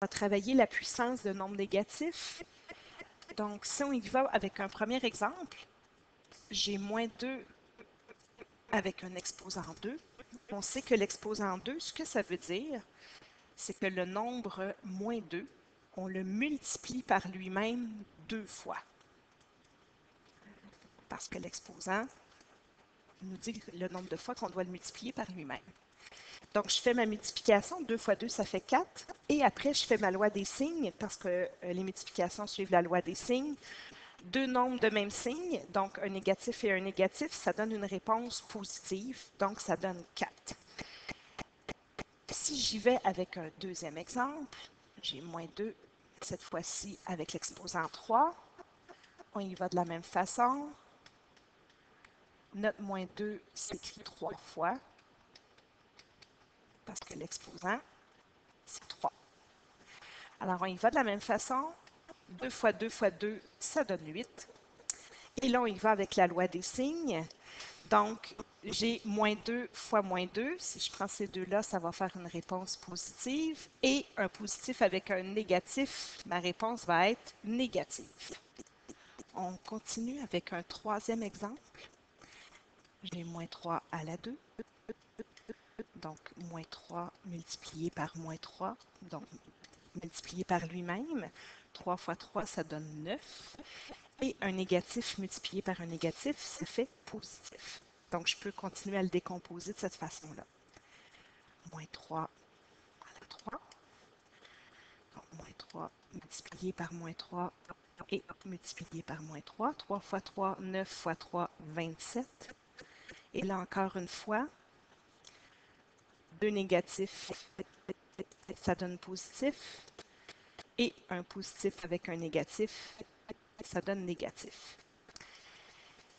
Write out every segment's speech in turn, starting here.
va travailler la puissance de nombres négatifs. Donc, si on y va avec un premier exemple, j'ai moins 2 avec un exposant 2. On sait que l'exposant 2, ce que ça veut dire, c'est que le nombre moins 2, on le multiplie par lui-même 2 fois. Parce que l'exposant nous dit le nombre de fois qu'on doit le multiplier par lui-même. Donc, je fais ma multiplication. 2 fois 2, ça fait 4. Et après, je fais ma loi des signes, parce que les multiplications suivent la loi des signes. Deux nombres de même signe, donc un négatif et un négatif, ça donne une réponse positive, donc ça donne 4. Si j'y vais avec un deuxième exemple, j'ai moins 2, cette fois-ci avec l'exposant 3. On y va de la même façon. Notre moins 2 s'écrit 3 fois, parce que l'exposant, c'est 3. Alors, on y va de la même façon. 2 fois 2 fois 2, ça donne 8. Et là, on y va avec la loi des signes. Donc, j'ai moins 2 fois moins 2. Si je prends ces deux-là, ça va faire une réponse positive. Et un positif avec un négatif, ma réponse va être négative. On continue avec un troisième exemple. J'ai moins 3 à la 2. Donc, moins 3 multiplié par moins 3. Donc, multiplié par lui-même. 3 fois 3, ça donne 9. Et un négatif multiplié par un négatif, ça fait positif. Donc, je peux continuer à le décomposer de cette façon-là. Moins 3 à la 3. Donc, moins 3 multiplié par moins 3 et multiplié par moins 3. 3 fois 3, 9 fois 3, 27. Et là, encore une fois, 2 négatifs, ça donne positif. Et un positif avec un négatif, ça donne négatif.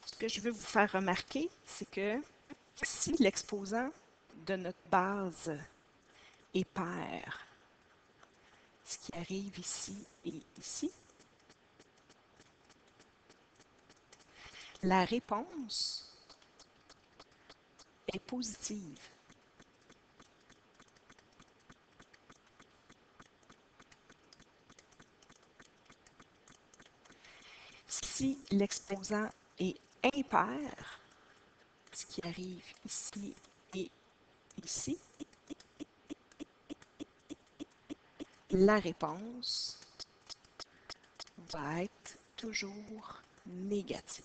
Ce que je veux vous faire remarquer, c'est que si l'exposant de notre base est pair, ce qui arrive ici et ici, la réponse est positive. Si l'exposant est impair, ce qui arrive ici et ici, la réponse va être toujours négative.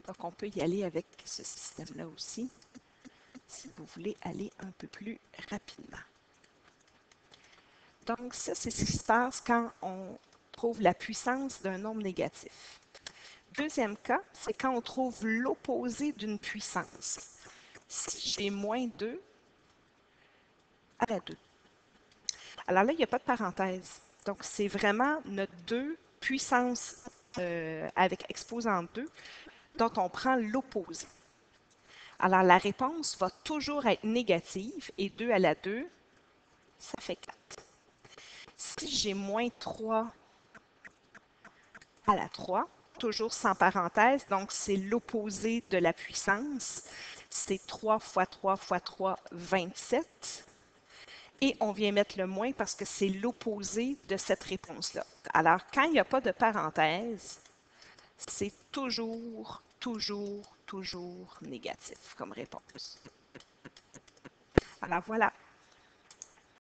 Donc, on peut y aller avec ce système-là aussi, si vous voulez aller un peu plus rapidement. Donc, ça, c'est ce qui se passe quand on trouve la puissance d'un nombre négatif. Deuxième cas, c'est quand on trouve l'opposé d'une puissance. Si j'ai moins 2 à la 2. Alors là, il n'y a pas de parenthèse. Donc, c'est vraiment notre 2 puissance avec exposant 2 dont on prend l'opposé. Alors, la réponse va toujours être négative et 2 à la 2, ça fait 4. Si j'ai moins 3 à la 3, toujours sans parenthèse, donc c'est l'opposé de la puissance. C'est 3 fois 3 fois 3, 27. Et on vient mettre le moins parce que c'est l'opposé de cette réponse-là. Alors, quand il n'y a pas de parenthèse, c'est toujours, toujours, toujours négatif comme réponse. Alors voilà,